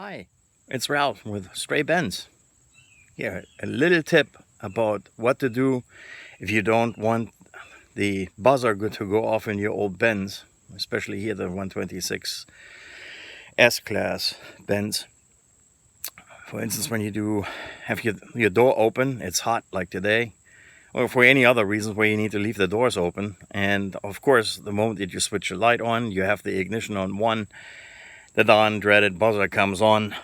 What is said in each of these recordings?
Hi, it's Ralph with Stray Benz. Here, a little tip about what to do if you don't want the buzzer to go off in your old Benz, especially here the 126 S-Class Benz. For instance, when you have your door open, it's hot like today, or for any other reasons where you need to leave the doors open. And of course, the moment that you switch your light on, you have the ignition on one, the darn dreaded buzzer comes on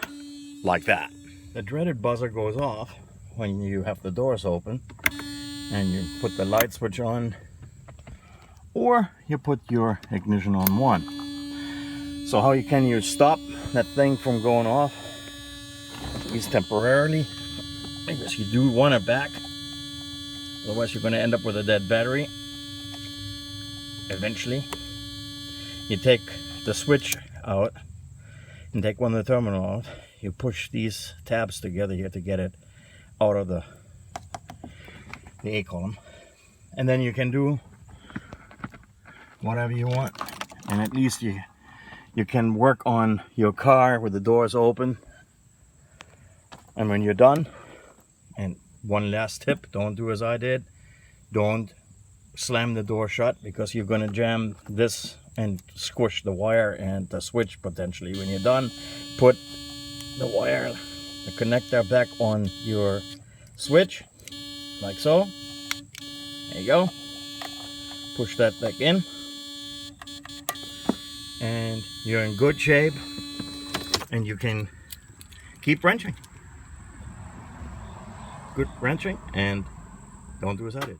like that. The dreaded buzzer goes off when you have the doors open and you put the light switch on, or you put your ignition on one. So how can you stop that thing from going off, at least temporarily? Because you do want it back, otherwise you're going to end up with a dead battery eventually. You take the switch out and take one of the terminal out. You push these tabs together here to get it out of the A column, and then you can do whatever you want, and at least you can work on your car with the doors open. And when you're done, and one last tip, don't do as I did, don't slam the door shut, because you're going to jam this and squish the wire and the switch potentially. When you're done, put the wire, the connector back on your switch, like so. There you go. Push that back in, and you're in good shape, and you can keep wrenching. Good wrenching, and don't do as I did.